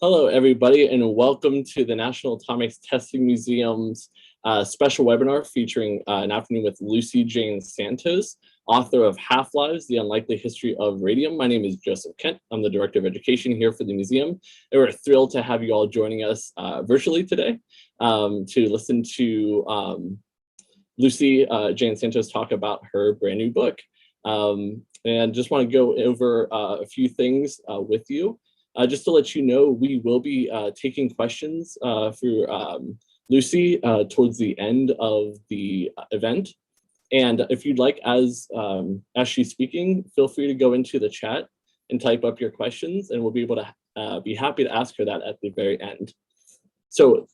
Hello, everybody, and welcome to the National Atomic Testing Museum's special webinar featuring an afternoon with Lucy Jane Santos, author of Half-Lives, The Unlikely History of Radium. My name is Joseph Kent. I'm the Director of Education here for the museum, and we're thrilled to have you all joining us virtually today to listen to Lucy Jane Santos talk about her brand new book. And just want to go over a few things with you. Just to let you know, we will be taking questions for Lucy towards the end of the event. And if you'd like, as she's speaking, feel free to go into the chat and type up your questions, and we'll be able to be happy to ask her that at the very end. So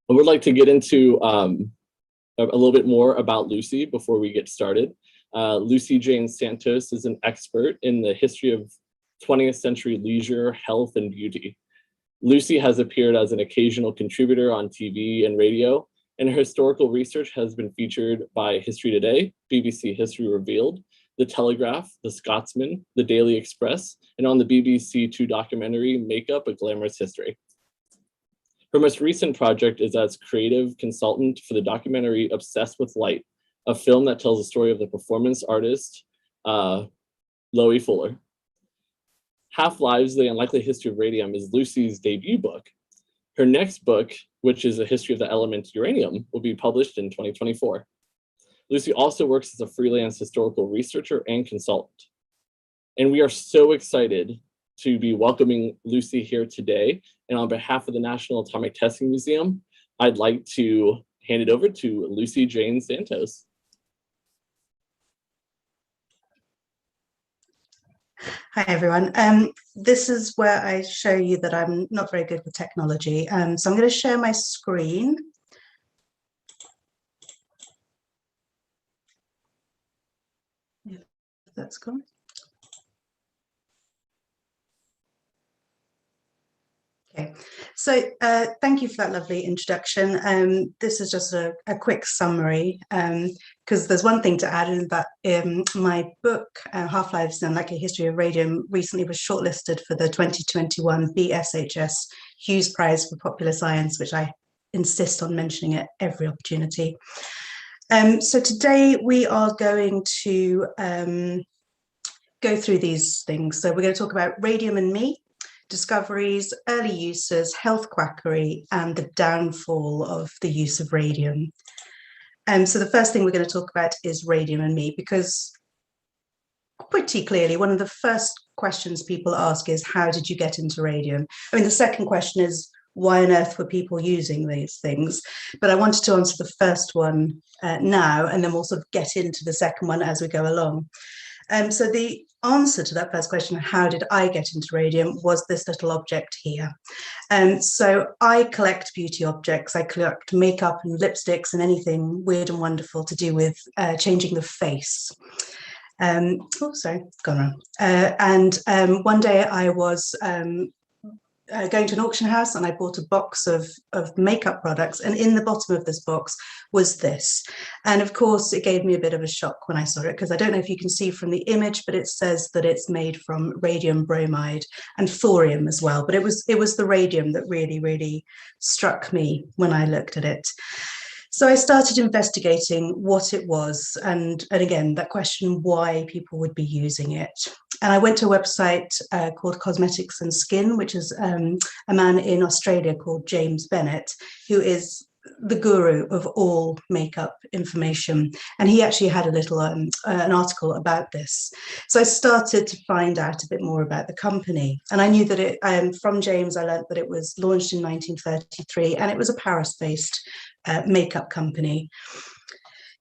I would like to get into a little bit more about Lucy before we get started. Lucy Jane Santos is an expert in the history of 20th century leisure, health, and beauty. Lucy has appeared as an occasional contributor on TV and radio, and her historical research has been featured by History Today, BBC History Revealed, The Telegraph, The Scotsman, The Daily Express, and on the BBC Two documentary, Makeup, A Glamorous History. Her most recent project is as creative consultant for the documentary Obsessed with Light, a film that tells the story of the performance artist, Loie Fuller. Half-Lives, The Unlikely History of Radium is Lucy's debut book. Her next book, which is a history of the element uranium, will be published in 2024. Lucy also works as a freelance historical researcher and consultant. And we are so excited to be welcoming Lucy here today. And on behalf of the National Atomic Testing Museum, I'd like to hand it over to Lucy Jane Santos. Hi, everyone. This is where I show you that I'm not very good with technology. So I'm going to share my screen. If that's cool. Okay, so thank you for that lovely introduction. This is just a quick summary, because there's one thing to add in that my book, Half-Lives, The Unlikely History of Radium, recently was shortlisted for the 2021 BSHS Hughes Prize for Popular Science, which I insist on mentioning at every opportunity. So today we are going to go through these things. So we're going to talk about radium and me, discoveries, early uses, health quackery, and the downfall of the use of radium. So the first thing we're going to talk about is radium and me, because pretty clearly one of the first questions people ask is, how did you get into radium? I mean, the second question is, why on earth were people using these things? But I wanted to answer the first one now, and then we'll sort of get into the second one as we go along. So the answer to that first question, how did I get into radium, was this little object here. So I collect beauty objects. I collect makeup and lipsticks and anything weird and wonderful to do with changing the face. Oh, sorry, gone wrong. And one day I was going to an auction house, and I bought a box of makeup products, and in the bottom of this box was this. And of course it gave me a bit of a shock when I saw it, because I don't know if you can see from the image, but it says that it's made from radium bromide and thorium as well. But it was the radium that really struck me when I looked at it. So I started investigating what it was, and again, that question, why people would be using it. And I went to a website called Cosmetics and Skin, which is a man in Australia called James Bennett, who is the guru of all makeup information. And he actually had a little an article about this. So I started to find out a bit more about the company. And I knew that it, from James, I learned that it was launched in 1933, and it was a Paris-based makeup company.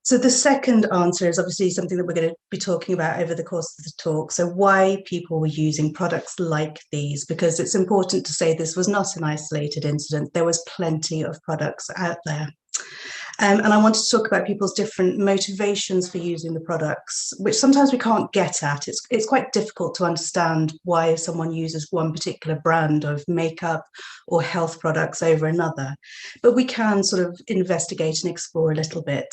So the second answer is obviously something that we're going to be talking about over the course of the talk. So why people were using products like these, because it's important to say this was not an isolated incident. There was plenty of products out there. And I want to talk about people's different motivations for using the products, which sometimes we can't get at. It's quite difficult to understand why someone uses one particular brand of makeup or health products over another, but we can sort of investigate and explore a little bit.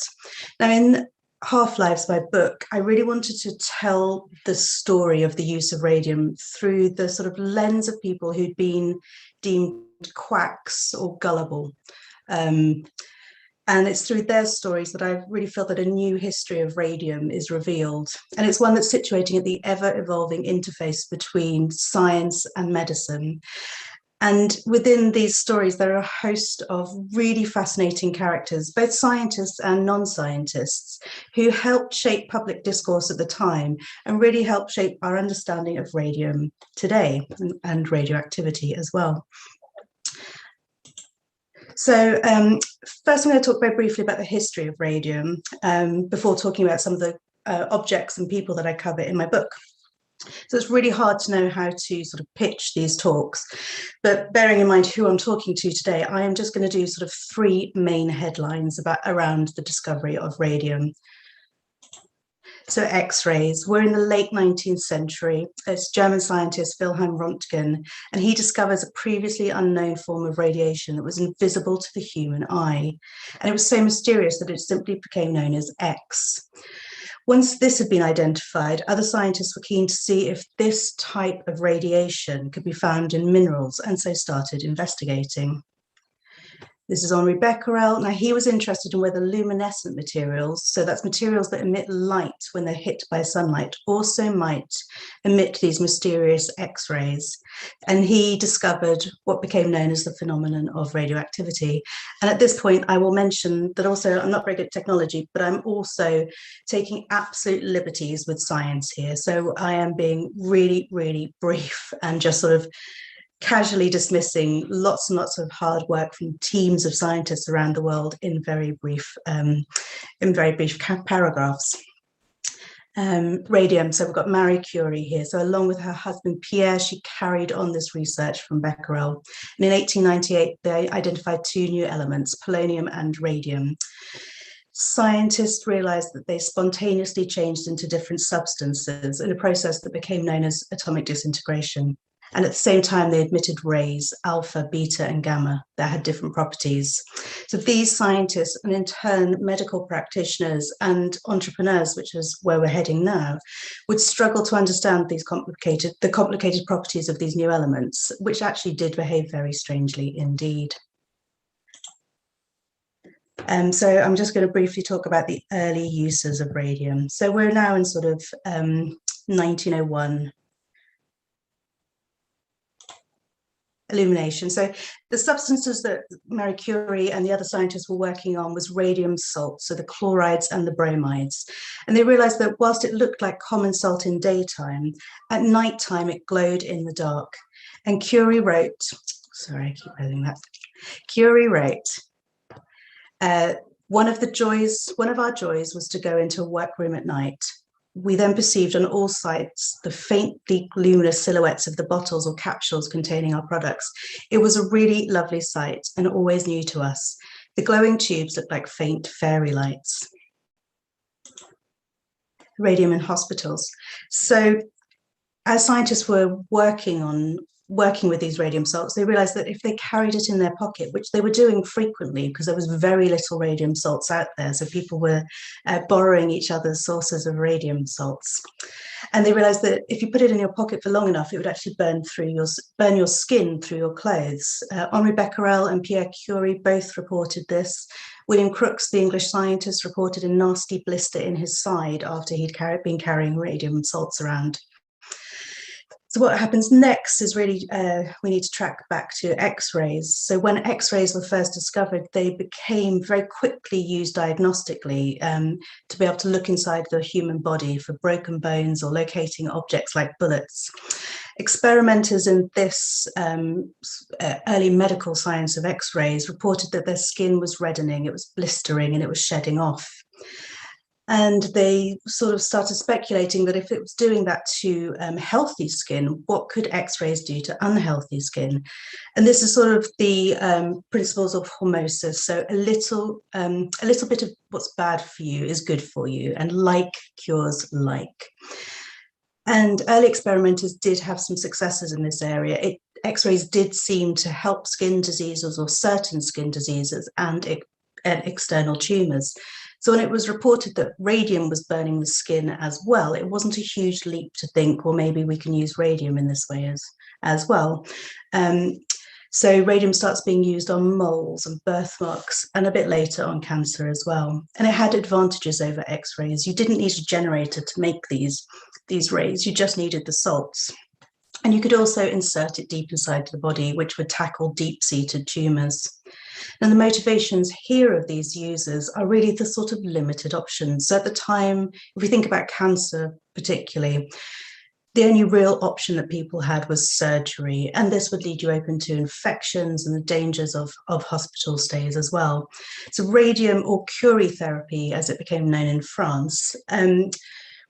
Now, in Half-Lives, my book, I really wanted to tell the story of the use of radium through the sort of lens of people who'd been deemed quacks or gullible. And it's through their stories that I really feel that a new history of radium is revealed. And it's one that's situating at the ever-evolving interface between science and medicine. And within these stories, there are a host of really fascinating characters, both scientists and non-scientists, who helped shape public discourse at the time and really helped shape our understanding of radium today and radioactivity as well. So first I'm going to talk very briefly about the history of radium before talking about some of the objects and people that I cover in my book. So it's really hard to know how to sort of pitch these talks, but bearing in mind who I'm talking to today, I am just going to do sort of three main headlines around the discovery of radium. So X-rays. We're in the late 19th century. It's German scientist Wilhelm Röntgen, and he discovers a previously unknown form of radiation that was invisible to the human eye. And it was so mysterious that it simply became known as X. Once this had been identified, other scientists were keen to see if this type of radiation could be found in minerals, and so started investigating. This is Henri Becquerel. Now, he was interested in whether luminescent materials, so that's materials that emit light when they're hit by sunlight, also might emit these mysterious X-rays. And he discovered what became known as the phenomenon of radioactivity. And at this point, I will mention that also I'm not very good at technology, but I'm also taking absolute liberties with science here. So I am being really, really brief and just sort of casually dismissing lots and lots of hard work from teams of scientists around the world in very brief paragraphs. Radium, so we've got Marie Curie here. So along with her husband Pierre, she carried on this research from Becquerel. And in 1898, they identified two new elements, polonium and radium. Scientists realized that they spontaneously changed into different substances in a process that became known as atomic disintegration. And at the same time, they emitted rays, alpha, beta, and gamma, that had different properties. So these scientists, and in turn, medical practitioners and entrepreneurs, which is where we're heading now, would struggle to understand the complicated properties of these new elements, which actually did behave very strangely indeed. So I'm just going to briefly talk about the early uses of radium. So we're now in sort of 1901. Illumination. So the substances that Marie Curie and the other scientists were working on was radium salt, so the chlorides and the bromides. And they realized that whilst it looked like common salt in daytime, at nighttime it glowed in the dark. And Curie wrote, sorry, I keep writing that. Curie wrote, one of our joys was to go into a workroom at night. We then perceived on all sides the faintly luminous silhouettes of the bottles or capsules containing our products. It was a really lovely sight and always new to us. The glowing tubes looked like faint fairy lights. Radium in hospitals. So as scientists were working with these radium salts, they realized that if they carried it in their pocket, which they were doing frequently because there was very little radium salts out there, so people were borrowing each other's sources of radium salts. And they realized that if you put it in your pocket for long enough, it would actually burn your skin through your clothes. Henri Becquerel and Pierre Curie both reported this. William Crookes, the English scientist, reported a nasty blister in his side after he'd been carrying radium salts around. So what happens next is really, we need to track back to X-rays. So when X-rays were first discovered, they became very quickly used diagnostically to be able to look inside the human body for broken bones or locating objects like bullets. Experimenters in this early medical science of X-rays reported that their skin was reddening, it was blistering, and it was shedding off. And they sort of started speculating that if it was doing that to healthy skin, what could X-rays do to unhealthy skin? And this is sort of the principles of hormesis. So a little bit of what's bad for you is good for you, and like cures like. And early experimenters did have some successes in this area. X-rays did seem to help skin diseases or certain skin diseases and external tumours. So when it was reported that radium was burning the skin as well, it wasn't a huge leap to think, well, maybe we can use radium in this way as well. So radium starts being used on moles and birthmarks, and a bit later on cancer as well. And it had advantages over X-rays. You didn't need a generator to make these rays, you just needed the salts. And you could also insert it deep inside the body, which would tackle deep-seated tumours. And the motivations here of these users are really the sort of limited options. So at the time, if we think about cancer particularly, the only real option that people had was surgery, and this would lead you open to infections and the dangers of hospital stays as well. So radium, or Curie therapy, as it became known in France,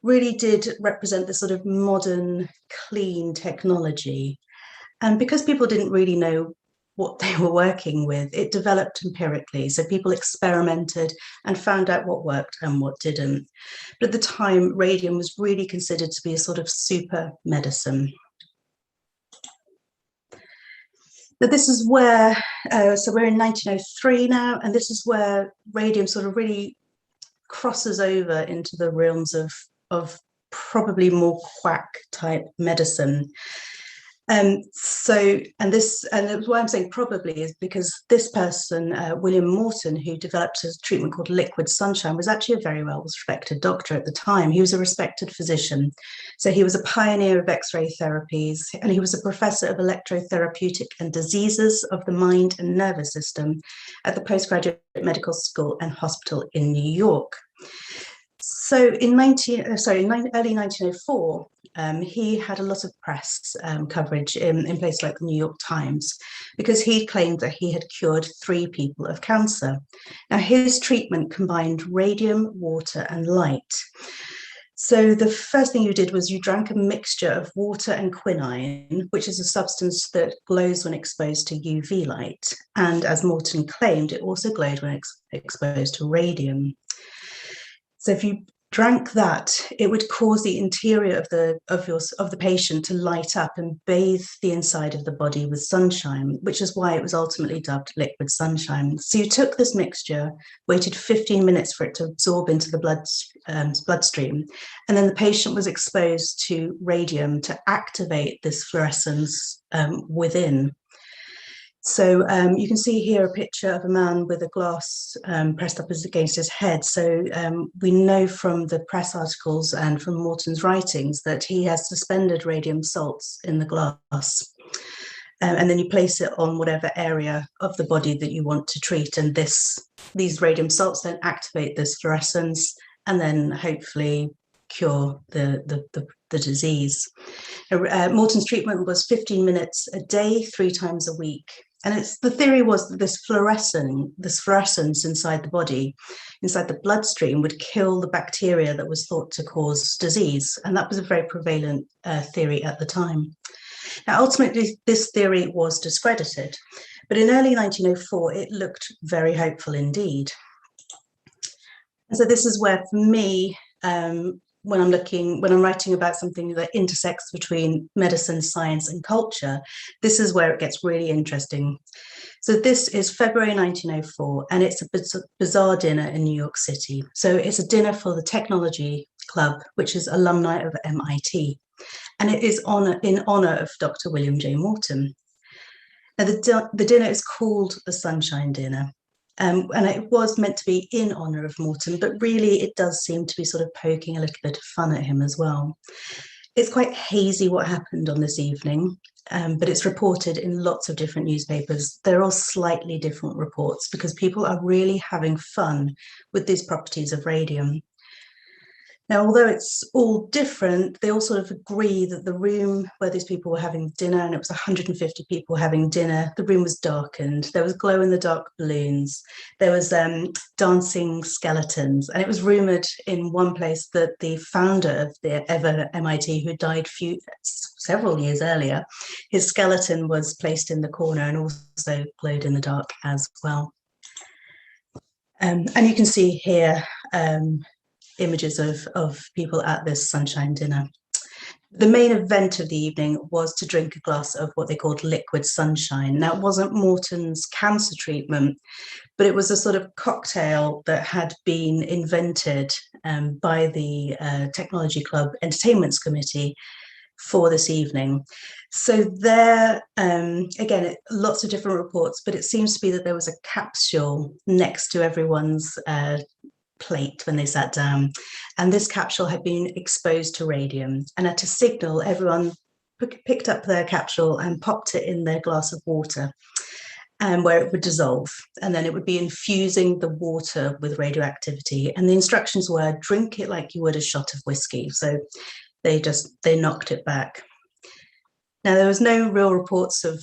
really did represent this sort of modern, clean technology. And because people didn't really know what they were working with, it developed empirically. So people experimented and found out what worked and what didn't. But at the time, radium was really considered to be a sort of super medicine. But this is where, so we're in 1903 now, and this is where radium sort of really crosses over into the realms of probably more quack type medicine. And why I'm saying probably is because this person, William Morton, who developed a treatment called liquid sunshine, was actually a very well respected doctor at the time. He was a respected physician. So he was a pioneer of X-ray therapies, and he was a professor of electrotherapeutic and diseases of the mind and nervous system at the postgraduate medical school and hospital in New York. So in early 1904, he had a lot of press coverage in places like the New York Times, because he claimed that he had cured 3 people of cancer. Now, his treatment combined radium, water, and light. So the first thing you did was you drank a mixture of water and quinine, which is a substance that glows when exposed to UV light. And as Morton claimed, it also glowed when exposed to radium. So if you drank that, it would cause the interior of the patient to light up and bathe the inside of the body with sunshine, which is why it was ultimately dubbed liquid sunshine. So you took this mixture, waited 15 minutes for it to absorb into the bloodstream, and then the patient was exposed to radium to activate this fluorescence within. So you can see here a picture of a man with a glass pressed up against his head. So we know from the press articles and from Morton's writings that he has suspended radium salts in the glass. And then you place it on whatever area of the body that you want to treat. And these radium salts then activate this fluorescence and then hopefully cure the disease. Morton's treatment was 15 minutes a day, 3 times a week. And the theory was that this fluorescence inside the body, inside the bloodstream, would kill the bacteria that was thought to cause disease. And that was a very prevalent theory at the time. Now, ultimately, this theory was discredited. But in early 1904, it looked very hopeful indeed. And so this is where, for me, when I'm writing about something that intersects between medicine, science, and culture, this is where it gets really interesting. So this is February 1904, and it's a bazaar dinner in New York City. So it's a dinner for the Technology Club, which is alumni of MIT. And it is in honor of Dr. William J. Morton. Now, the dinner is called the Sunshine Dinner. And it was meant to be in honor of Morton, but really it does seem to be sort of poking a little bit of fun at him as well. It's quite hazy what happened on this evening, but it's reported in lots of different newspapers. They're all slightly different reports because people are really having fun with these properties of radium. Now, although it's all different, they all sort of agree that the room where these people were having dinner, and it was 150 people having dinner, the room was darkened. There was glow-in-the-dark balloons. There was dancing skeletons. And it was rumoured in one place that the founder of the MIT, who died several years earlier, his skeleton was placed in the corner and also glowed in the dark as well. And you can see here images of people at this sunshine dinner. The main event of the evening was to drink a glass of what they called liquid sunshine. Now, it wasn't Morton's cancer treatment, but it was a sort of cocktail that had been invented by the Technology Club Entertainments Committee for this evening. So there, again, lots of different reports, but it seems to be that there was a capsule next to everyone's plate when they sat down, and this capsule had been exposed to radium, and at a signal everyone picked up their capsule and popped it in their glass of water, where it would dissolve, and then it would be infusing the water with radioactivity, and the instructions were drink it like you would a shot of whiskey. So they knocked it back. Now, there was no real reports of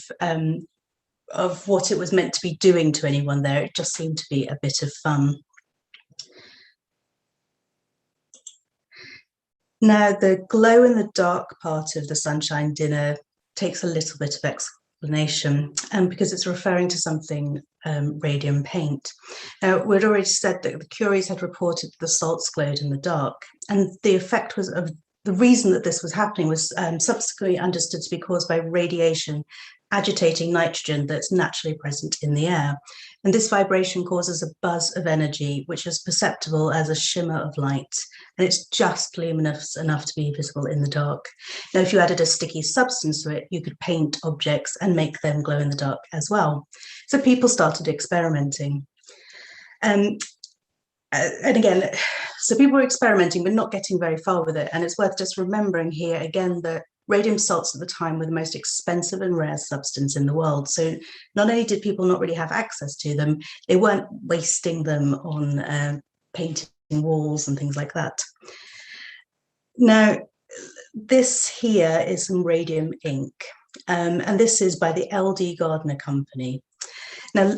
what it was meant to be doing to anyone there. It just seemed to be a bit of fun. Now, the glow in the dark part of the sunshine dinner takes a little bit of explanation, because it's referring to something radium paint. Now, we'd already said that the Curies had reported the salts glowed in the dark, and the effect was of the reason that this was happening was subsequently understood to be caused by radiation agitating nitrogen that's naturally present in the air. And this vibration causes a buzz of energy, which is perceptible as a shimmer of light. And it's just luminous enough to be visible in the dark. Now, if you added a sticky substance to it, you could paint objects and make them glow in the dark as well. So people started experimenting. And again, so people were experimenting, but not getting very far with it. And it's worth just remembering here again that radium salts at the time were the most expensive and rare substance in the world. So not only did people not really have access to them, they weren't wasting them on painting walls and things like that. Now, this here is some radium ink, and this is by the L.D. Gardner Company. Now,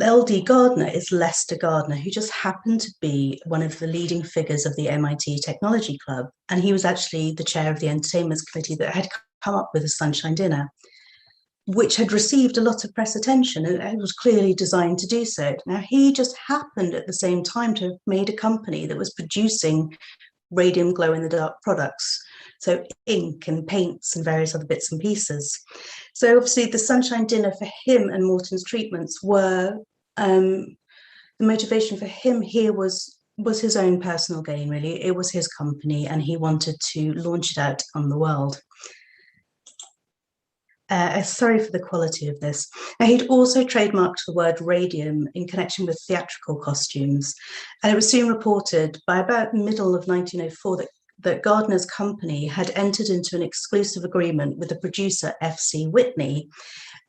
L.D. Gardner is Lester Gardner, who just happened to be one of the leading figures of the MIT Technology Club, and he was actually the chair of the entertainments committee that had come up with the Sunshine Dinner, which had received a lot of press attention, and it was clearly designed to do so. Now, he just happened at the same time to have made a company that was producing radium glow-in-the-dark products, so ink and paints and various other bits and pieces. So obviously the Sunshine Dinner for him and Morton's treatments were, the motivation for him here was his own personal gain, really. It was his company and he wanted to launch it out on the world. Sorry for the quality of this. Now, he'd also trademarked the word radium in connection with theatrical costumes, and it was soon reported by about the middle of 1904 that Gardner's company had entered into an exclusive agreement with the producer F.C. Whitney,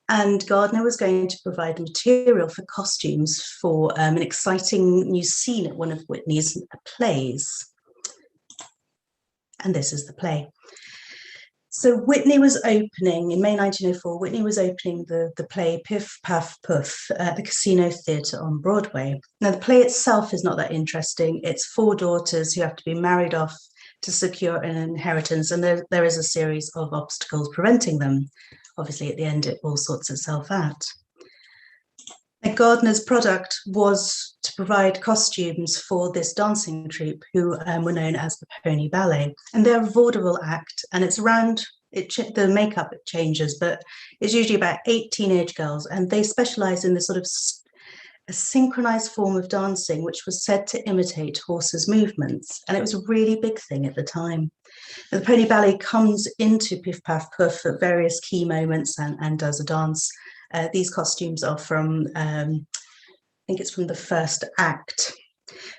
and Gardner was going to provide material for costumes for an exciting new scene at one of Whitney's plays. And this is the play. So Whitney was opening, in May 1904, Whitney was opening the play Piff, Paff, Puff at the Casino Theatre on Broadway. Now, the play itself is not that interesting. It's 4 daughters who have to be married off to secure an inheritance, and there is a series of obstacles preventing them. Obviously, at the end, it all sorts itself out. Now, Gardner's product was to provide costumes for this dancing troupe who were known as the Pony Ballet. And they're a vaudeville act, and it's around, the makeup changes, but it's usually about 8 teenage girls, and they specialize in this sort of a synchronized form of dancing, which was said to imitate horses' movements. And it was a really big thing at the time. The Pony Ballet comes into Piff Paff Puff at various key moments and does a dance. These costumes are from, I think it's from the first act.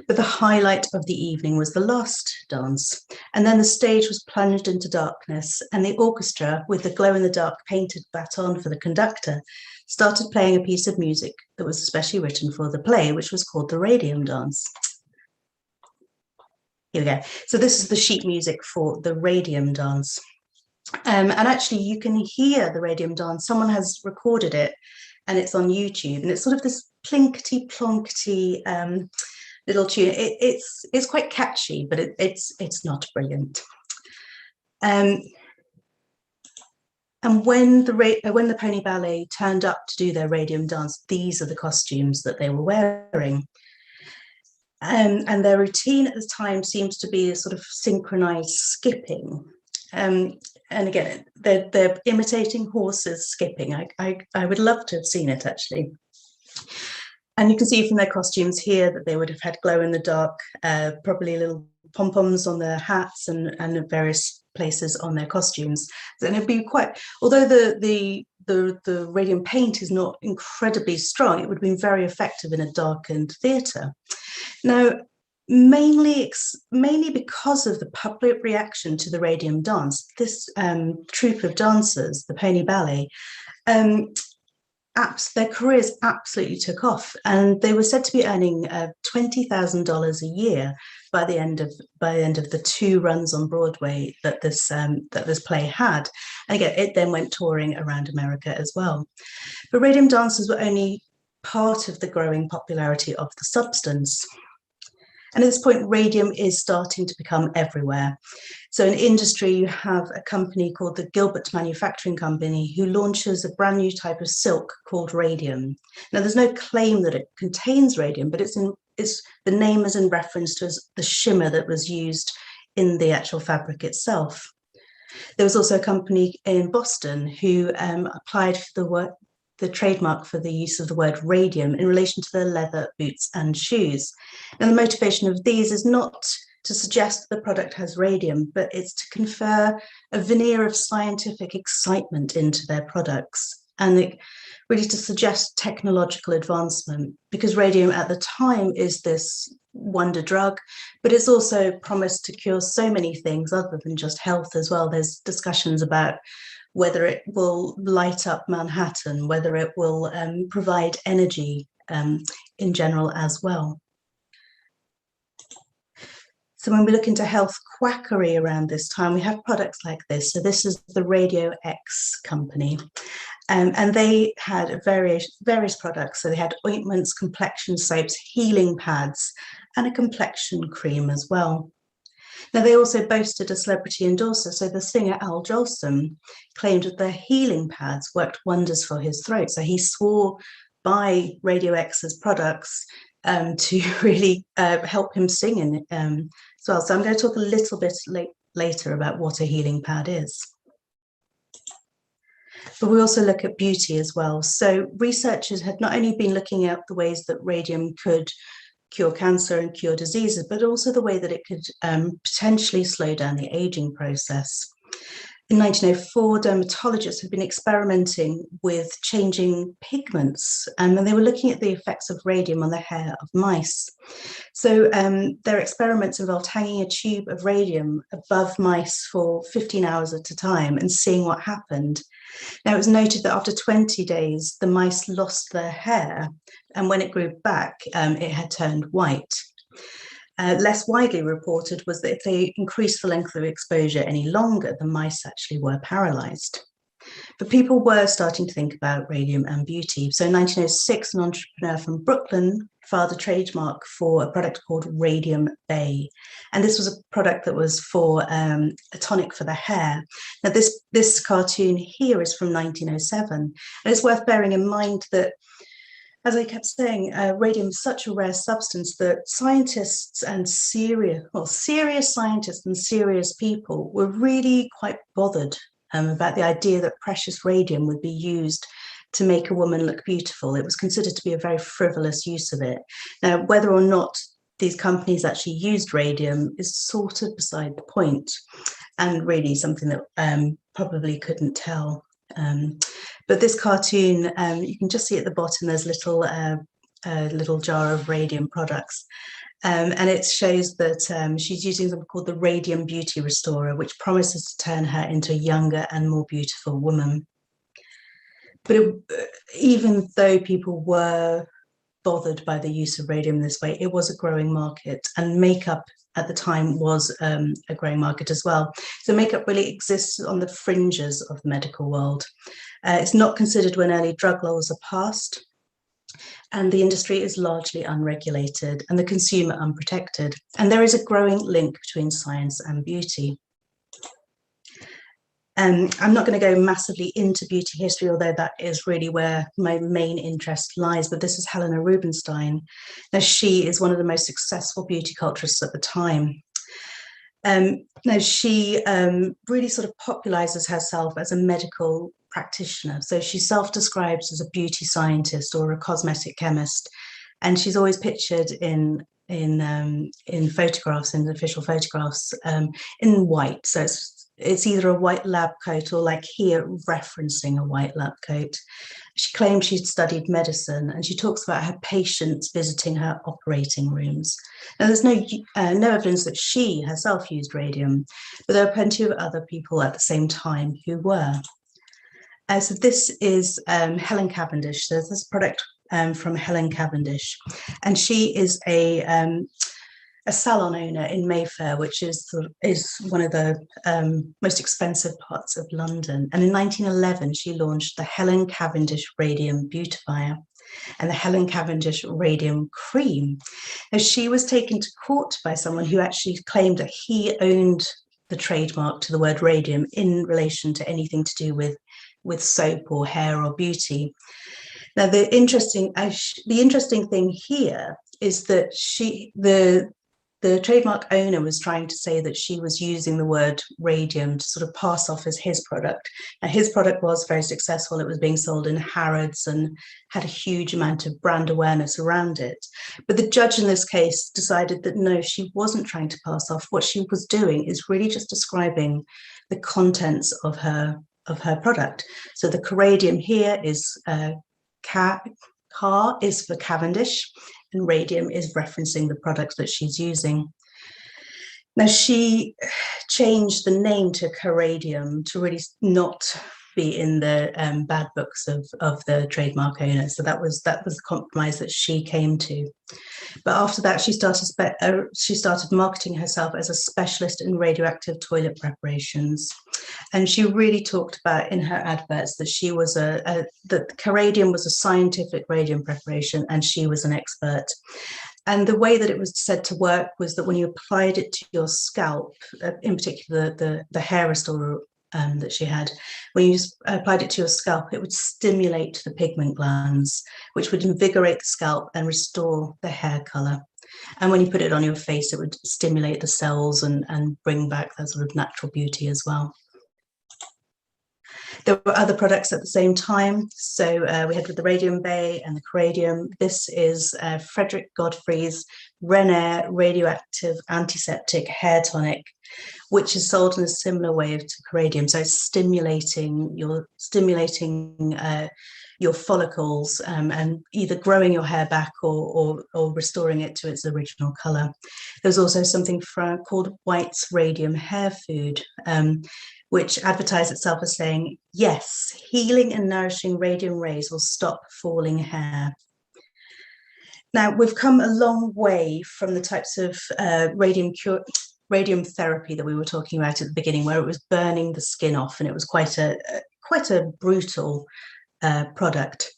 But the highlight of the evening was the last dance. And then the stage was plunged into darkness, and the orchestra, with the glow-in-the-dark painted baton for the conductor, started playing a piece of music that was especially written for the play, which was called the Radium Dance. Here we go. So this is the sheet music for the Radium Dance. And actually, you can hear the Radium Dance. Someone has recorded it, and it's on YouTube. And it's sort of this plinkety-plonkety little tune. It's quite catchy, but it's not brilliant. And when the Pony Ballet turned up to do their Radium Dance, these are the costumes that they were wearing. And their routine at the time seems to be a sort of synchronized skipping. and again, they're imitating horses skipping. I would love to have seen it, actually. And you can see from their costumes here that they would have had glow in the dark, probably little pom-poms on their hats and various places on their costumes. And it'd be quite, although the radium paint is not incredibly strong, it would have been very effective in a darkened theatre. Now, mainly because of the public reaction to the radium dance, this troupe of dancers, the Pony Ballet, their careers absolutely took off, and they were said to be earning $20,000 a year by the end of the 2 runs on Broadway that this play had. And again, it then went touring around America as well. But radium dancers were only part of the growing popularity of the substance. And at this point, radium is starting to become everywhere. So in industry, you have a company called the Gilbert Manufacturing Company who launches a brand new type of silk called radium. Now, there's no claim that it contains radium, but the name is in reference to the shimmer that was used in the actual fabric itself. There was also a company in Boston who applied for the trademark for the use of the word radium in relation to their leather boots and shoes. And the motivation of these is not to suggest the product has radium, but it's to confer a veneer of scientific excitement into their products, and really to suggest technological advancement, because radium at the time is this wonder drug, but it's also promised to cure so many things other than just health as well. There's discussions about whether it will light up Manhattan, whether it will provide energy in general as well. So when we look into health quackery around this time, we have products like this. So this is the Radio X company. And they had various products. So they had ointments, complexion soaps, healing pads, and a complexion cream as well. Now, they also boasted a celebrity endorser. So the singer Al Jolson claimed that their healing pads worked wonders for his throat. So he swore by Radio X's products to really help him sing as well. So I'm going to talk a little bit later about what a healing pad is. But we also look at beauty as well. So researchers had not only been looking at the ways that radium could cure cancer and cure diseases, but also the way that it could potentially slow down the aging process. In 1904, dermatologists had been experimenting with changing pigments, and they were looking at the effects of radium on the hair of mice. So their experiments involved hanging a tube of radium above mice for 15 hours at a time and seeing what happened. Now, it was noted that after 20 days, the mice lost their hair, and when it grew back, it had turned white. Less widely reported was that if they increased the length of exposure any longer, the mice actually were paralyzed. But people were starting to think about radium and beauty. So in 1906, an entrepreneur from Brooklyn filed a trademark for a product called Radium Bay. And this was a product that was for a tonic for the hair. Now, this cartoon here is from 1907. And it's worth bearing in mind that, as I kept saying, radium is such a rare substance that scientists and serious scientists and serious people were really quite bothered about the idea that precious radium would be used to make a woman look beautiful. It was considered to be a very frivolous use of it. Now, whether or not these companies actually used radium is sort of beside the point, and really something that probably couldn't tell. But this cartoon, you can just see at the bottom, there's a little jar of radium products. And it shows that she's using something called the Radium Beauty Restorer, which promises to turn her into a younger and more beautiful woman. But even though people were bothered by the use of radium this way, it was a growing market, and makeup at the time was a growing market as well. So makeup really exists on the fringes of the medical world. It's not considered when early drug laws are passed, and the industry is largely unregulated and the consumer unprotected. And there is a growing link between science and beauty. I'm not going to go massively into beauty history, although that is really where my main interest lies, but this is Helena Rubinstein. Now, she is one of the most successful beauty culturists at the time. Now, she really sort of popularizes herself as a medical practitioner. So she self-describes as a beauty scientist or a cosmetic chemist, and she's always pictured in photographs, in official photographs, in white. So it's either a white lab coat or, like here, referencing a white lab coat. She claims she'd studied medicine, and she talks about her patients visiting her operating rooms. Now, there's no evidence that she herself used radium, but there are plenty of other people at the same time who were. So this is Helen Cavendish. So this product from Helen Cavendish, and she is a salon owner in Mayfair, which is one of the most expensive parts of London. And in 1911, she launched the Helen Cavendish Radium Beautifier and the Helen Cavendish Radium Cream. Now, she was taken to court by someone who actually claimed that he owned the trademark to the word radium in relation to anything to do with soap or hair or beauty. Now, the interesting thing here is that the trademark owner was trying to say that she was using the word radium to sort of pass off as his product. Now, his product was very successful. It was being sold in Harrods and had a huge amount of brand awareness around it. But the judge in this case decided that no, she wasn't trying to pass off. What she was doing is really just describing the contents of her product. So the radium here is Car is for Cavendish, and radium is referencing the products that she's using. Now, she changed the name to Radium to really not be in the bad books of the trademark owner. So that was the compromise that she came to. But after that, she started marketing herself as a specialist in radioactive toilet preparations, and she really talked about in her adverts that she was that radium was a scientific radium preparation, and she was an expert. And the way that it was said to work was that when you applied it to your scalp, in particular the hair restorer that she had, when you applied it to your scalp, it would stimulate the pigment glands, which would invigorate the scalp and restore the hair color. And when you put it on your face, it would stimulate the cells and bring back that sort of natural beauty as well. There were other products at the same time. So we had with the Radium Bay and the Radium. This is Frederick Godfrey's Renair Radioactive Antiseptic Hair Tonic, which is sold in a similar way to radium. So it's stimulating your follicles and either growing your hair back or restoring it to its original color. There's also something called White's Radium Hair Food, which advertised itself as saying, yes, healing and nourishing radium rays will stop falling hair. Now, we've come a long way from the types of radium therapy that we were talking about at the beginning, where it was burning the skin off, and it was quite a brutal product.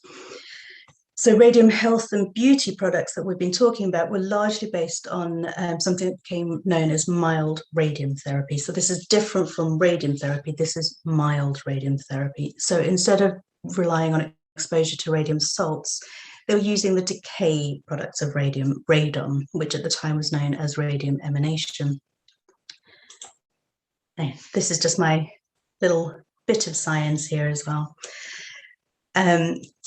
So radium health and beauty products that we've been talking about were largely based on something that became known as mild radium therapy. So this is different from radium therapy. This is mild radium therapy. So instead of relying on exposure to radium salts, they were using the decay products of radium, radon, which at the time was known as radium emanation. Now, this is just my little bit of science here as well.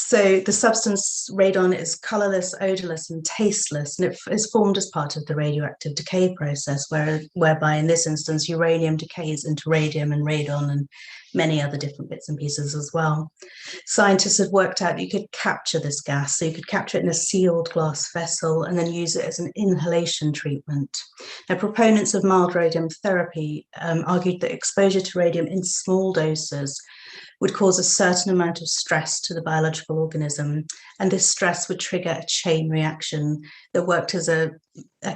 So the substance radon is colorless, odorless, and tasteless, and it is formed as part of the radioactive decay process, whereby in this instance uranium decays into radium and radon and many other different bits and pieces as well. Scientists had worked out you could capture this gas, so you could capture it in a sealed glass vessel and then use it as an inhalation treatment. Now, proponents of mild radium therapy argued that exposure to radium in small doses would cause a certain amount of stress to the biological organism, and this stress would trigger a chain reaction that worked as a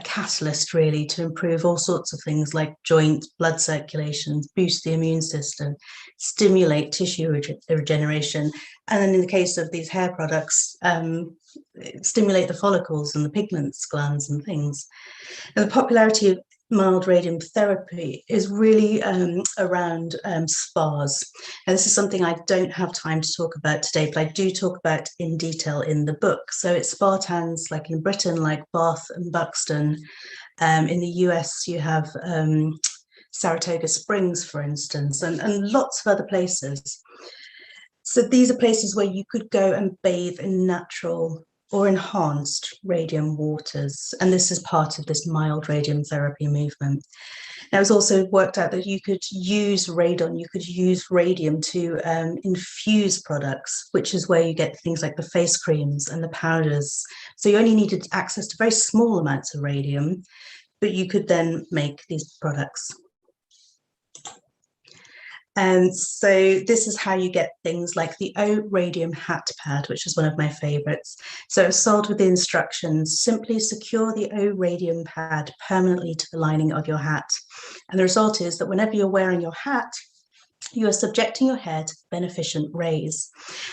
catalyst really to improve all sorts of things like joint blood circulation, boost the immune system, stimulate tissue regeneration, and then in the case of these hair products, stimulate the follicles and the pigments glands and things. Now, the popularity of mild radium therapy is really around spas. And this is something I don't have time to talk about today, but I do talk about in detail in the book. So it's spa towns like in Britain, like Bath and Buxton. In the US, you have Saratoga Springs, for instance, and lots of other places. So these are places where you could go and bathe in natural or enhanced radium waters. And this is part of this mild radium therapy movement. Now, it's also worked out that you could use radon, you could use radium to infuse products, which is where you get things like the face creams and the powders. So you only needed access to very small amounts of radium, but you could then make these products. And so this is how you get things like the O Radium hat pad, which is one of my favorites. So it's sold with the instructions: simply secure the O Radium pad permanently to the lining of your hat. And the result is that whenever you're wearing your hat, you are subjecting your hair to beneficent rays.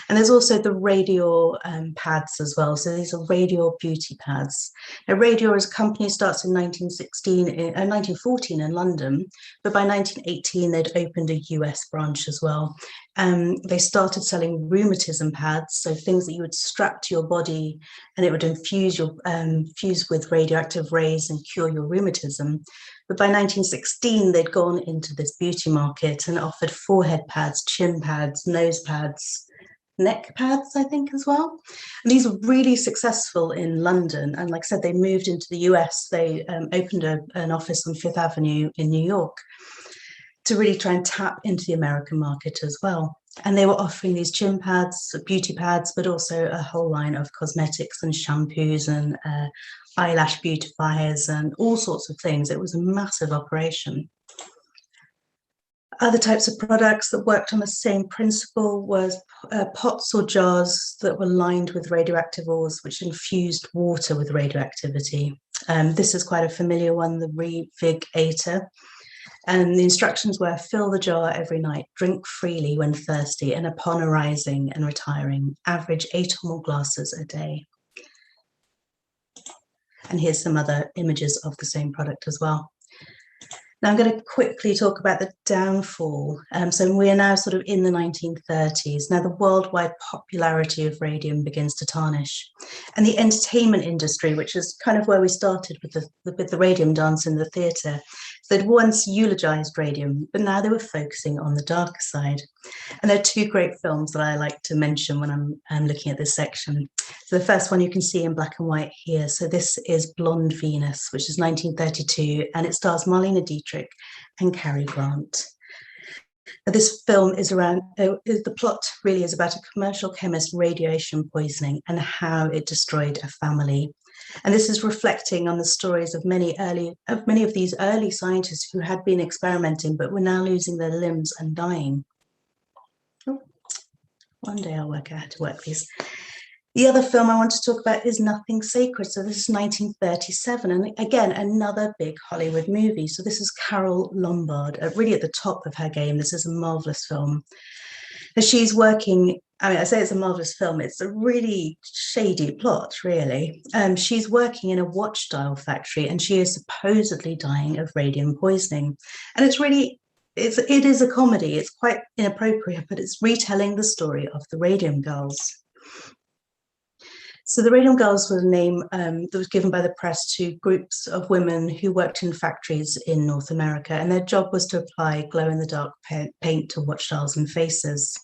And there's also the Radior pads as well. So these are Radior beauty pads. Now, Radior as a company starts in 1914 in London, but by 1918 they'd opened a US branch as well. They started selling rheumatism pads, so things that you would strap to your body and it would infuse with radioactive rays and cure your rheumatism. But by 1916, they'd gone into this beauty market and offered forehead pads, chin pads, nose pads, neck pads, I think, as well. And these were really successful in London. And like I said, they moved into the US. They opened an office on Fifth Avenue in New York to really try and tap into the American market as well. And they were offering these chin pads, beauty pads, but also a whole line of cosmetics and shampoos and eyelash beautifiers and all sorts of things. It was a massive operation. Other types of products that worked on the same principle was pots or jars that were lined with radioactive ores, which infused water with radioactivity. This is quite a familiar one, the Revigator. And the instructions were: fill the jar every night, drink freely when thirsty, and upon arising and retiring, average 8 or more glasses a day. And here's some other images of the same product as well. Now I'm going to quickly talk about the downfall. So we are now sort of in the 1930s. Now the worldwide popularity of radium begins to tarnish. And the entertainment industry, which is kind of where we started with the radium dance in the theatre, they'd once eulogized radium, but now they were focusing on the darker side. And there are 2 great films that I like to mention when I'm looking at this section. So the first one you can see in black and white here. So this is Blonde Venus, which is 1932, and it stars Marlene Dietrich and Cary Grant. Now, this film is around, the plot really is about a commercial chemist radiation poisoning and how it destroyed a family. And this is reflecting on the stories of many of these early scientists who had been experimenting, but were now losing their limbs and dying. Oh, one day I'll work out how to work these. The other film I want to talk about is Nothing Sacred. So this is 1937, and again, another big Hollywood movie. So this is Carole Lombard, really at the top of her game. This is a marvelous film. And she's working, I mean, I say it's a marvelous film, it's a really shady plot, really. She's working in a watch dial factory, and she is supposedly dying of radium poisoning. And it's really, it is a comedy. It's quite inappropriate, but it's retelling the story of the Radium Girls. So the Radium Girls was a name that was given by the press to groups of women who worked in factories in North America, and their job was to apply glow-in-the-dark paint to watch dials and faces.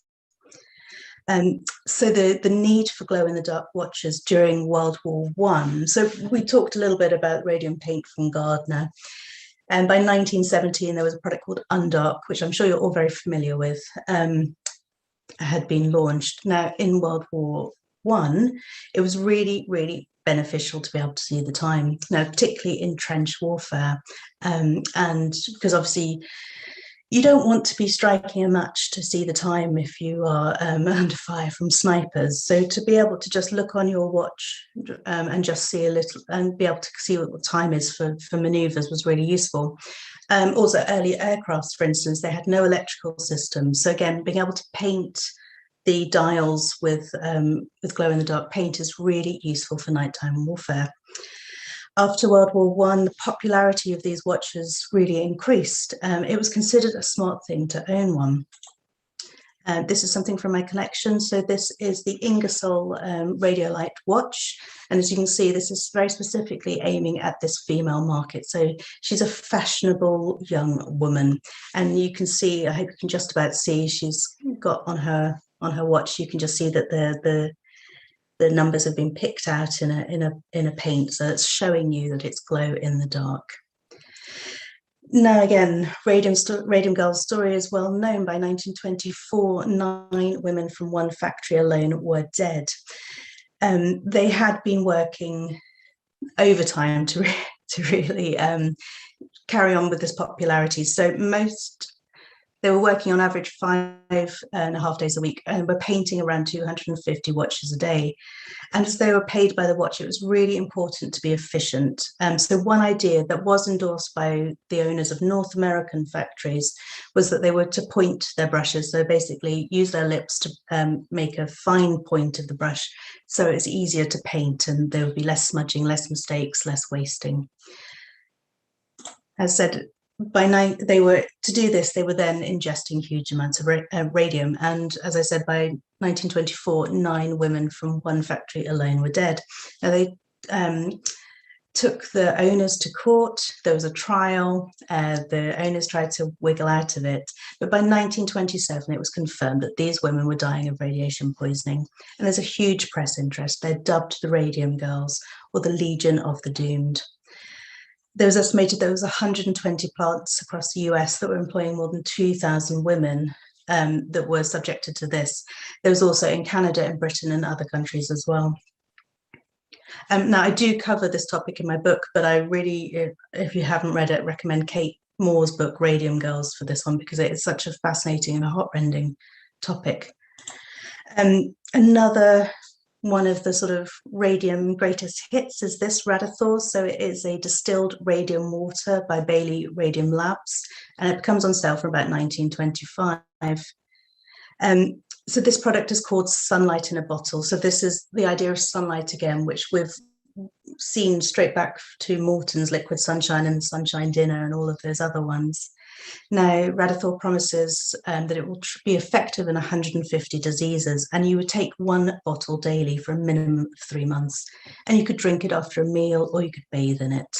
So the need for glow-in-the-dark watches during World War I. So we talked a little bit about radium paint from Gardner. And by 1917, there was a product called Undark, which I'm sure you're all very familiar with, had been launched. Now, in World War I, it was really, really beneficial to be able to see the time, now particularly in trench warfare, and because obviously you don't want to be striking a match to see the time if you are under fire from snipers. So to be able to just look on your watch and just see a little and be able to see what the time is for maneuvers was really useful. Also, early aircrafts, for instance, they had no electrical systems. So again, being able to paint the dials with glow-in-the-dark paint is really useful for nighttime warfare. After World War I, the popularity of these watches really increased. It was considered a smart thing to own one. This is something from my collection. So this is the Ingersoll Radiolite watch. And as you can see, this is very specifically aiming at this female market. So she's a fashionable young woman. And you can see, I hope you can just about see, she's got on her watch, you can just see that the numbers have been picked out in a paint. So it's showing you that it's glow in the dark. Now again, Radium Girl's story is well known. By 1924, 9 women from one factory alone were dead. They had been working overtime to really carry on with this popularity. So they were working on average 5.5 days a week and were painting around 250 watches a day. And as they were paid by the watch, it was really important to be efficient. So one idea that was endorsed by the owners of North American factories was that they were to point their brushes. So basically use their lips to make a fine point of the brush. So it's easier to paint and there would be less smudging, less mistakes, less wasting. As said, they were to do this, they were then ingesting huge amounts of radium. And as I said, by 1924, 9 women from one factory alone were dead. Now they took the owners to court. There was a trial. The owners tried to wiggle out of it. But by 1927, it was confirmed that these women were dying of radiation poisoning. And there's a huge press interest. They're dubbed the Radium Girls, or the Legion of the Doomed. There was estimated there was 120 plants across the US that were employing more than 2,000 women that were subjected to this. There was also in Canada and Britain and other countries as well. Now, I do cover this topic in my book, but I really, if you haven't read it, recommend Kate Moore's book, Radium Girls, for this one, because it is such a fascinating and heart-rending topic. Another one of the sort of radium greatest hits is this Radathor. So it is a distilled radium water by Bailey Radium Labs, and it comes on sale from about 1925. So this product is called Sunlight in a Bottle. So this is the idea of sunlight again, which we've seen straight back to Morton's Liquid Sunshine and Sunshine Dinner and all of those other ones. Now, Radathor promises that it will be effective in 150 diseases, and you would take 1 bottle daily for a minimum of 3 months, and you could drink it after a meal or you could bathe in it.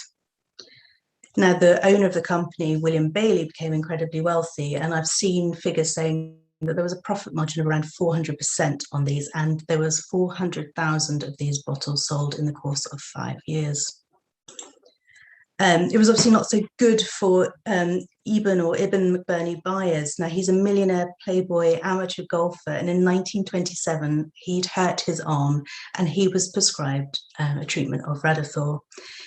Now, the owner of the company, William Bailey, became incredibly wealthy, and I've seen figures saying that there was a profit margin of around 400% on these, and there was 400,000 of these bottles sold in the course of 5 years. It was obviously not so good for Eben McBurney Byers. Now, he's a millionaire playboy amateur golfer, and in 1927, he'd hurt his arm and he was prescribed a treatment of Radathor.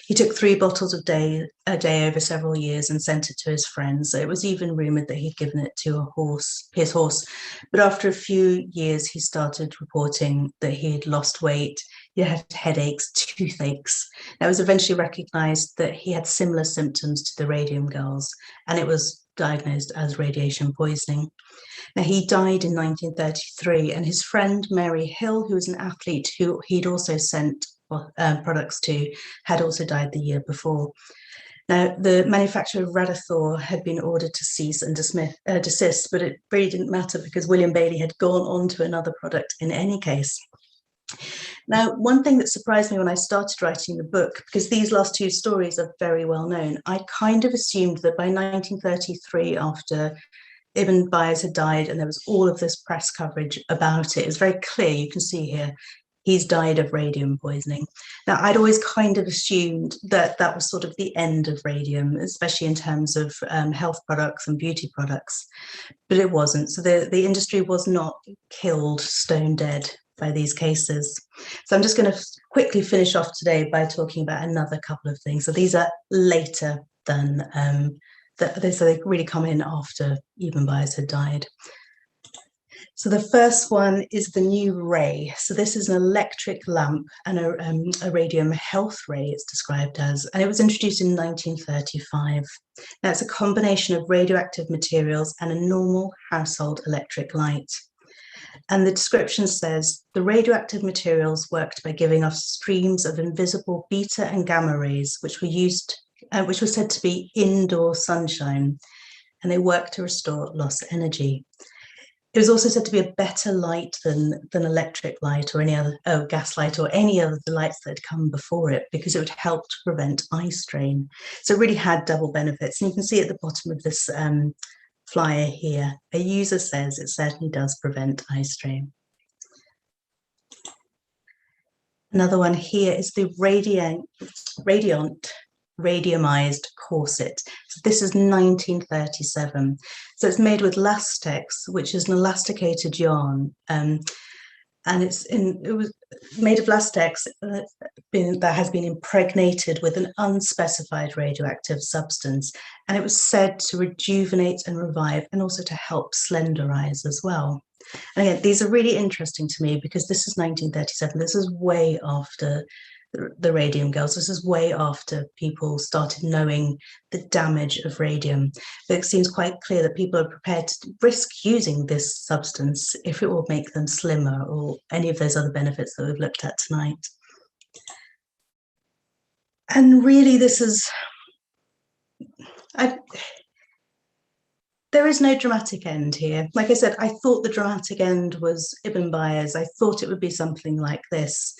He took 3 bottles a day over several years and sent it to his friends. So it was even rumoured that he'd given it to his horse. But after a few years, he started reporting that he had lost weight. He had headaches, toothaches. Now, it was eventually recognised that he had similar symptoms to the Radium Girls, and it was diagnosed as radiation poisoning. Now, he died in 1933, and his friend Mary Hill, who was an athlete who he'd also sent products to, had also died the year before. Now, the manufacturer of Radathor had been ordered to cease and desist, but it really didn't matter because William Bailey had gone on to another product in any case. Now, one thing that surprised me when I started writing the book, because these last 2 stories are very well known, I kind of assumed that by 1933, after Eben Byers had died and there was all of this press coverage about it, it was very clear, you can see here, he's died of radium poisoning. Now, I'd always kind of assumed that that was sort of the end of radium, especially in terms of health products and beauty products, but it wasn't. So the industry was not killed stone dead by these cases. So I'm just going to quickly finish off today by talking about another couple of things. So these are later than, so they really come in after Eben Byers had died. So the first one is the new ray. So this is an electric lamp and a radium health ray, it's described as, and it was introduced in 1935. Now it's a combination of radioactive materials and a normal household electric light. And the description says, the radioactive materials worked by giving off streams of invisible beta and gamma rays, which were said to be indoor sunshine, and they work to restore lost energy. it was also said to be a better light than electric light or any other gas light or any other lights that had come before it, because it would help to prevent eye strain. So it really had double benefits. And you can see at the bottom of this flyer here, a user says it certainly does prevent eye strain. Another one here is the Radiante Radiumised Corset. So this is 1937. So it's made with lastex, which is an elasticated yarn, and it was made of lastex that has been impregnated with an unspecified radioactive substance, and it was said to rejuvenate and revive, and also to help slender eyes as well. And again, these are really interesting to me because this is 1937. This is way after the radium girls. This is way after people started knowing the damage of radium. But it seems quite clear that people are prepared to risk using this substance if it will make them slimmer, or any of those other benefits that we've looked at tonight. And really, this is... there is no dramatic end here. Like I said, I thought the dramatic end was Eben Byers. I thought it would be something like this.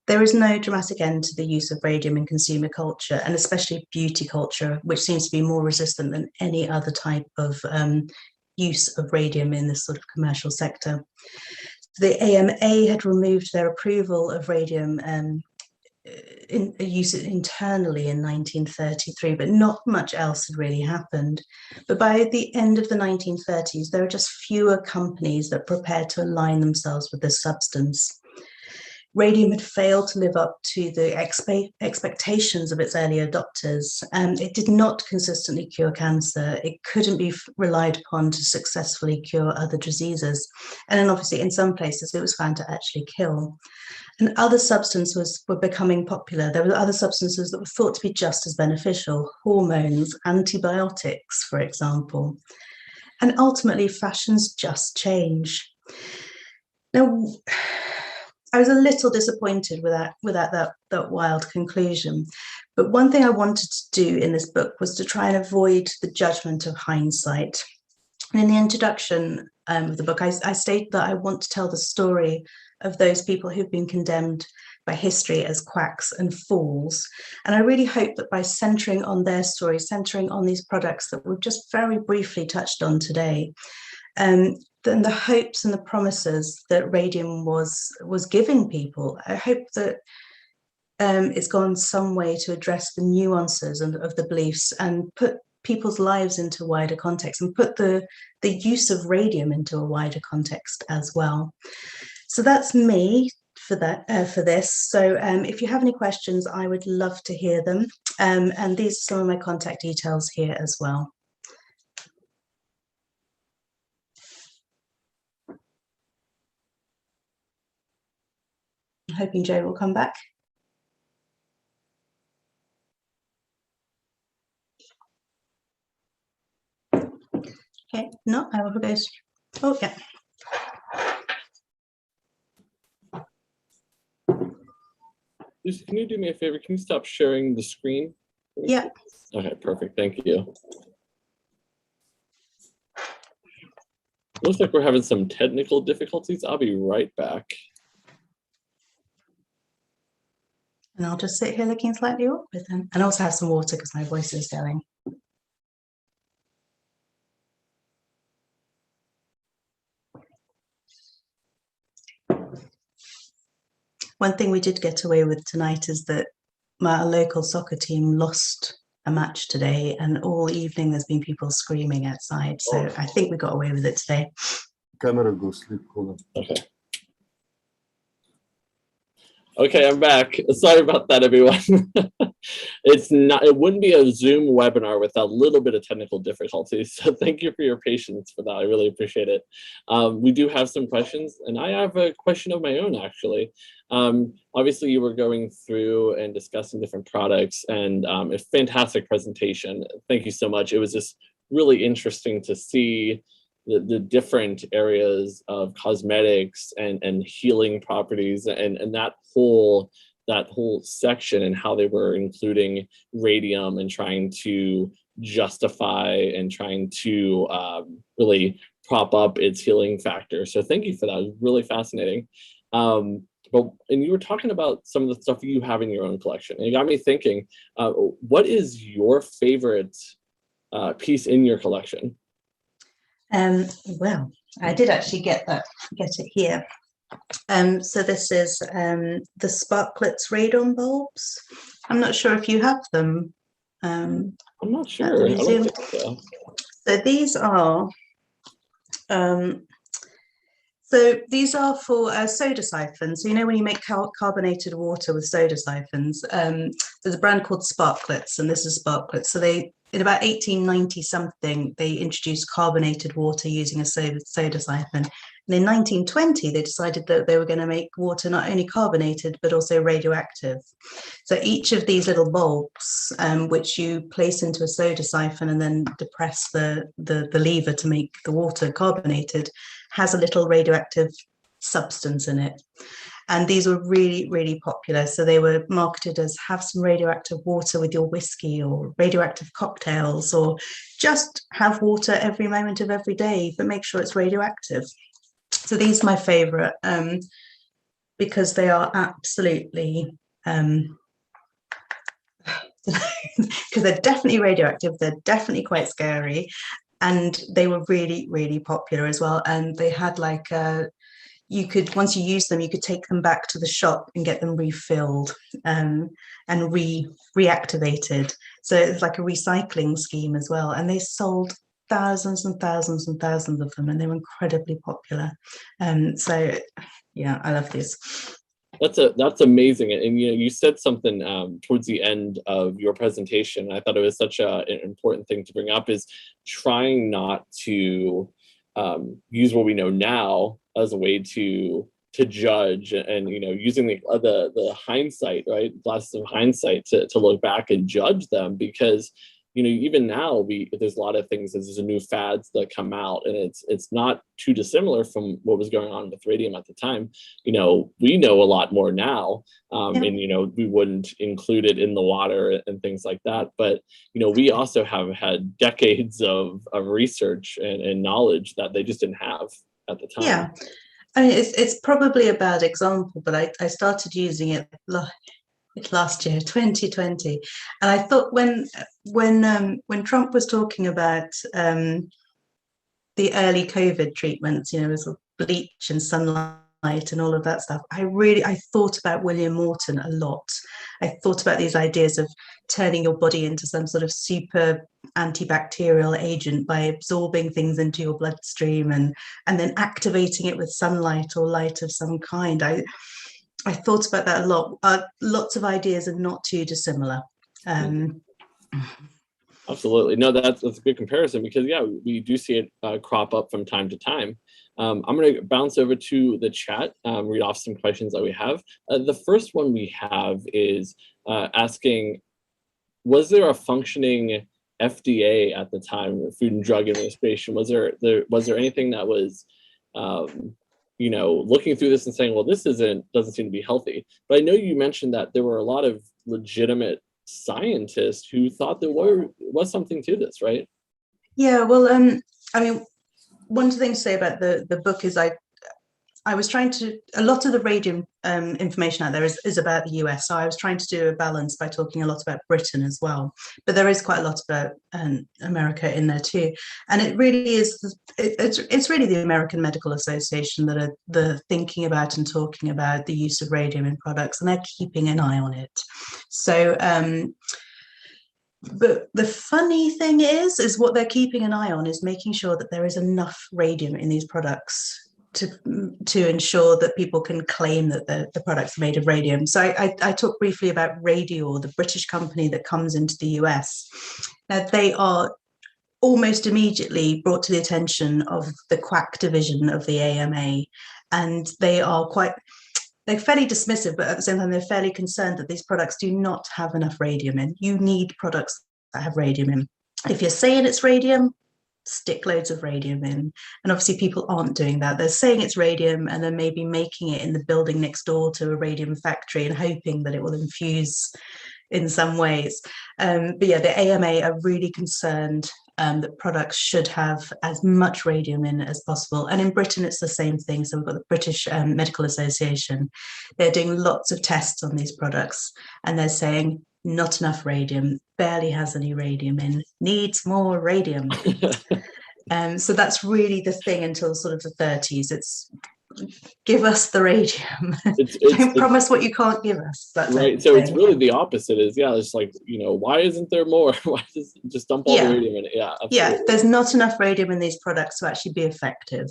There is no dramatic end to the use of radium in consumer culture, and especially beauty culture, which seems to be more resistant than any other type of use of radium in this sort of commercial sector. The AMA had removed their approval of radium use it internally in 1933, but not much else had really happened. But by the end of the 1930s, there were just fewer companies that prepared to align themselves with this substance. Radium had failed to live up to the expectations of its early adopters. It did not consistently cure cancer. It couldn't be relied upon to successfully cure other diseases. And then obviously in some places it was found to actually kill. And other substances were becoming popular. There were other substances that were thought to be just as beneficial, hormones, antibiotics, for example. And ultimately, fashions just change. Now, I was a little disappointed with that wild conclusion. But one thing I wanted to do in this book was to try and avoid the judgment of hindsight. And in the introduction of the book, I stated that I want to tell the story of those people who've been condemned by history as quacks and fools. And I really hope that by centering on their story, centering on these products that we've just very briefly touched on today, then the hopes and the promises that radium was giving people, I hope that it's gone some way to address the nuances of the beliefs and put people's lives into wider context, and put the use of radium into a wider context as well. So that's me for this. So if you have any questions, I would love to hear them. And these are some of my contact details here as well. I'm hoping Joe will come back. Okay, no, I will go. Oh, yeah. Lucy, can you do me a favor? Can you stop sharing the screen? Yeah. Okay, perfect. Thank you. Looks like we're having some technical difficulties. I'll be right back. And I'll just sit here looking slightly awkward then. And also have some water because my voice is going. One thing we did get away with tonight is that my local soccer team lost a match today, and all evening there's been people screaming outside. So I think we got away with it today. Camera go sleep. Hold on. Okay. Okay, I'm back. Sorry about that, everyone. It wouldn't be a Zoom webinar without a little bit of technical difficulties. So thank you for your patience for that. I really appreciate it. We do have some questions, and I have a question of my own, actually. Obviously, you were going through and discussing different products, and a fantastic presentation. Thank you so much. It was just really interesting to see the different areas of cosmetics and healing properties and that whole section, and how they were including radium and trying to justify and trying to really prop up its healing factor. So thank you for that. It was really fascinating. And you were talking about some of the stuff you have in your own collection. And it got me thinking, what is your favorite piece in your collection? Well, I did actually get it here. So this is the Sparklets radon bulbs. I'm not sure if you have them. I'm not sure. I don't think so. So these are for soda siphons. So you know when you make carbonated water with soda siphons, there's a brand called Sparklets, and this is Sparklets. So they, in about 1890 something, they introduced carbonated water using a soda siphon. And in 1920, they decided that they were going to make water not only carbonated, but also radioactive. So each of these little bulbs, which you place into a soda siphon and then depress the lever to make the water carbonated, has a little radioactive substance in it. And these were really, really popular. So they were marketed as have some radioactive water with your whiskey, or radioactive cocktails, or just have water every moment of every day, but make sure it's radioactive. So these are my favorite because they are absolutely, because they're definitely radioactive, they're definitely quite scary, and they were really, really popular as well. And they had like you could, once you use them, you could take them back to the shop and get them refilled and reactivated. So it's like a recycling scheme as well. And they sold thousands and thousands and thousands of them, and they were incredibly popular. So yeah, I love these. That's amazing. And you said something towards the end of your presentation. I thought it was such an important thing to bring up, is trying not to use what we know now as a way to judge, and using the hindsight, right, glasses of hindsight to look back and judge them, because even now there's a lot of things, there's new fads that come out, and it's not too dissimilar from what was going on with radium at the time. We know a lot more now, and we wouldn't include it in the water and things like that, but we also have had decades of research and knowledge that they just didn't have at the time. Yeah, I mean, it's probably a bad example, but I started using it last year, 2020, and I thought when Trump was talking about the early COVID treatments, with bleach and sunlight and all of that stuff, I thought about William Morton a lot. I thought about these ideas of turning your body into some sort of super antibacterial agent by absorbing things into your bloodstream and then activating it with sunlight or light of some kind. I thought about that a lot. Lots of ideas are not too dissimilar. Absolutely. No, that's a good comparison, because we do see it crop up from time to time. I'm going to bounce over to the chat, read off some questions that we have. The first one we have is asking, was there a functioning FDA at the time, Food and Drug Administration? Was there anything that was looking through this and saying, well, this doesn't seem to be healthy? But I know you mentioned that there were a lot of legitimate scientists who thought there was something to this, right? Yeah, well, I mean, one thing to say about the book is I was trying to, a lot of the radium information out there is about the US, so I was trying to do a balance by talking a lot about Britain as well, but there is quite a lot about America in there too, and it really is, it's really the American Medical Association that are thinking about and talking about the use of radium in products, and they're keeping an eye on it. So but the funny thing is what they're keeping an eye on is making sure that there is enough radium in these products to ensure that people can claim that the products are made of radium. So I talked briefly about Radior, the British company that comes into the US. Now, they are almost immediately brought to the attention of the Quack division of the AMA, and they're fairly dismissive, but at the same time, they're fairly concerned that these products do not have enough radium in. You need products that have radium in. If you're saying it's radium, stick loads of radium in. And obviously people aren't doing that. They're saying it's radium and then maybe making it in the building next door to a radium factory and hoping that it will infuse in some ways. But yeah, the AMA are really concerned that products should have as much radium in as possible. And in Britain, it's the same thing. So we've got the British Medical Association. They're doing lots of tests on these products, and they're saying not enough radium, barely has any radium in, needs more radium. So that's really the thing until sort of the 30s. It's give us the radium. Don't promise what you can't give us. That right. So it's really the opposite. Is it's like, why isn't there more? Why just dump all the radium in it? Yeah, absolutely. Yeah. There's not enough radium in these products to actually be effective.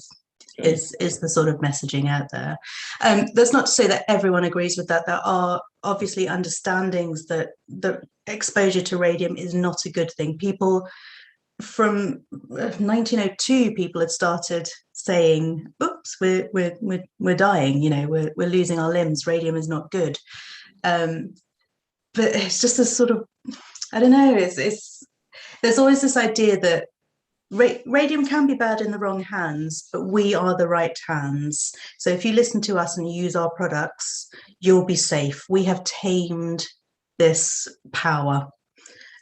Okay. Is the sort of messaging out there. That's not to say that everyone agrees with that. There are obviously understandings that the exposure to radium is not a good thing. People from 1902, people had started saying, "Oops, we're dying. We're losing our limbs. Radium is not good." But it's just a sort of, I don't know. It's there's always this idea that radium can be bad in the wrong hands, but we are the right hands. So if you listen to us and use our products, you'll be safe. We have tamed this power.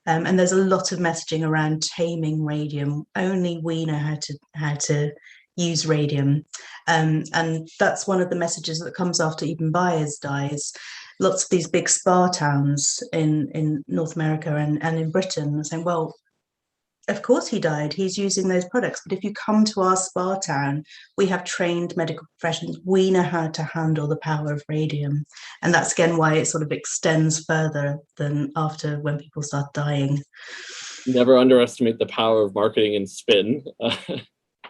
And there's a lot of messaging around taming radium. Only we know how to use radium. And that's one of the messages that comes after even Byers dies. Lots of these big spa towns in North America and in Britain are saying, well, of course he died, he's using those products. But if you come to our spa town, we have trained medical professionals. We know how to handle the power of radium. And that's again why it sort of extends further than after when people start dying. Never underestimate the power of marketing and spin.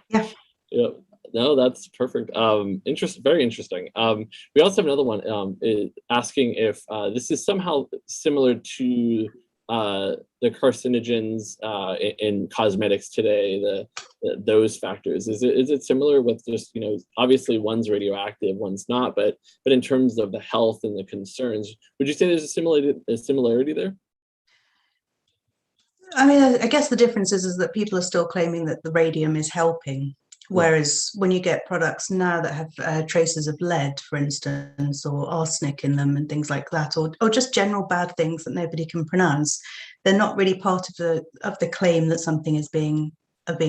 Yeah. Yeah. No, that's perfect. Very interesting. We also have another one asking if this is somehow similar to the carcinogens in cosmetics today, those factors. Is it similar with just, obviously one's radioactive, one's not, but in terms of the health and the concerns, would you say there's a similarity there? I mean, I guess the difference is that people are still claiming that the radium is helping. Whereas when you get products now that have traces of lead, for instance, or arsenic in them and things like that, or just general bad things that nobody can pronounce, they're not really part of the claim that something is being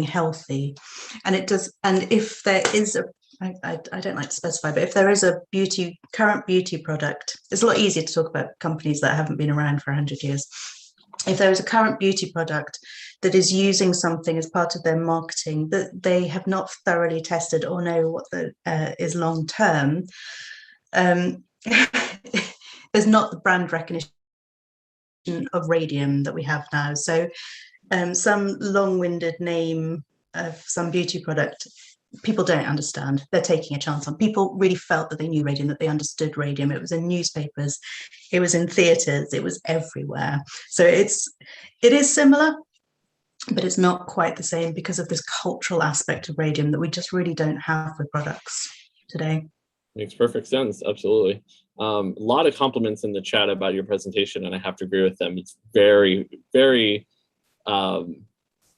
healthy. And it does. And if there is I don't like to specify, but if there is a current beauty product, it's a lot easier to talk about companies that haven't been around for 100 years. If there is a current beauty product that is using something as part of their marketing that they have not thoroughly tested or know what is long term, there's not the brand recognition of radium that we have now. So some long-winded name of some beauty product, people don't understand. They're taking a chance on. People really felt that they knew radium, that they understood radium. It was in newspapers, it was in theatres, it was everywhere. So it is similar, but it's not quite the same because of this cultural aspect of radium that we just really don't have with products today. Makes perfect sense. Absolutely. A lot of compliments in the chat about your presentation, and I have to agree with them. It's very, very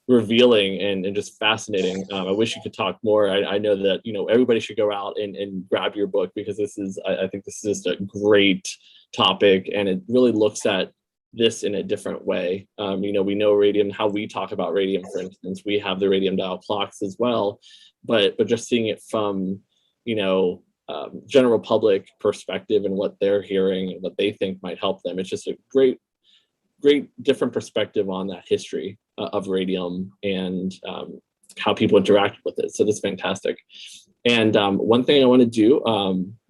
revealing and just fascinating. I wish you could talk more. I know that everybody should go out and grab your book, because I think this is just a great topic, and it really looks at this in a different way. We know radium, how we talk about radium, for instance. We have the radium dial clocks as well, but just seeing it from general public perspective and what they're hearing and what they think might help them. It's just a great different perspective on that history of radium and how people interact with it. So that's fantastic. And one thing I want to do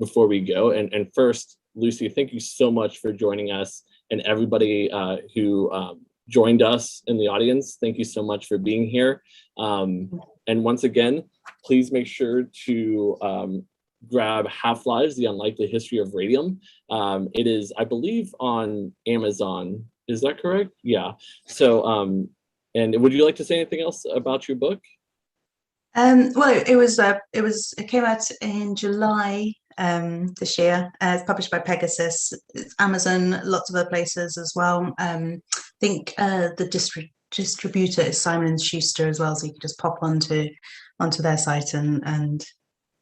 before we go, and first, Lucy, thank you so much for joining us, and everybody who joined us in the audience, thank you so much for being here. And once again, please make sure to grab Half-Lives, The Unlikely History of Radium. It is, I believe, on Amazon. Is that correct? Yeah. So, and would you like to say anything else about your book? Well, it came out in July this year. It's published by Pegasus. It's Amazon, lots of other places as well. I think the distributor is Simon & Schuster as well, so you can just pop onto their site and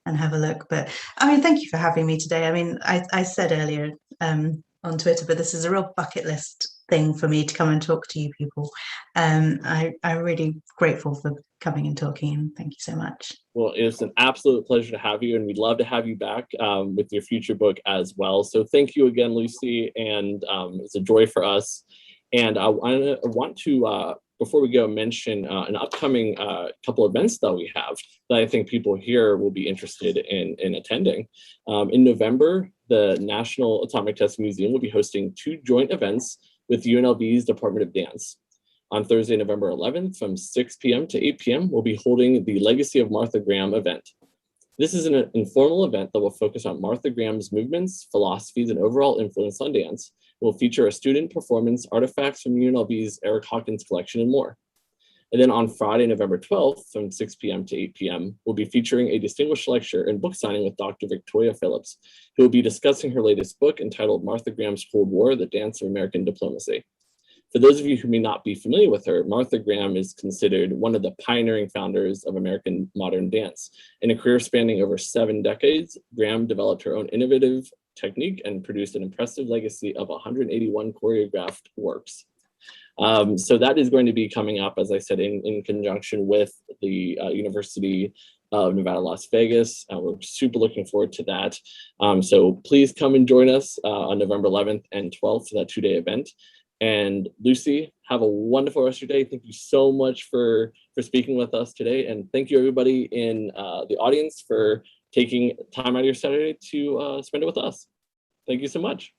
have a look. But I mean, thank you for having me today. I mean, I said earlier on Twitter, but this is a real bucket list thing for me to come and talk to you people. I'm really grateful for coming and talking, and thank you so much. Well, it's an absolute pleasure to have you, and we'd love to have you back with your future book as well. So thank you again, Lucy, and it's a joy for us. And I want to, before we go, mention an upcoming couple events that we have that I think people here will be interested in attending. In November, the National Atomic Testing Museum will be hosting 2 joint events with UNLV's Department of Dance. On Thursday, November 11th, from 6 p.m. to 8 p.m., we'll be holding the Legacy of Martha Graham event. This is an informal event that will focus on Martha Graham's movements, philosophies, and overall influence on dance. It will feature a student performance, artifacts from UNLV's Eric Hawkins collection, and more. And then on Friday, November 12th, from 6 p.m. to 8 p.m., we'll be featuring a distinguished lecture and book signing with Dr. Victoria Phillips, who will be discussing her latest book entitled Martha Graham's Cold War, The Dance of American Diplomacy. For those of you who may not be familiar with her, Martha Graham is considered one of the pioneering founders of American modern dance. In a career spanning over 7 decades, Graham developed her own innovative technique and produced an impressive legacy of 181 choreographed works. So that is going to be coming up, as I said, in conjunction with the University of Nevada, Las Vegas. We're super looking forward to that. So please come and join us on November 11th and 12th for that 2-day event. And Lucy, have a wonderful rest of your day. Thank you so much for speaking with us today. And thank you everybody in the audience for taking time out of your Saturday to spend it with us. Thank you so much.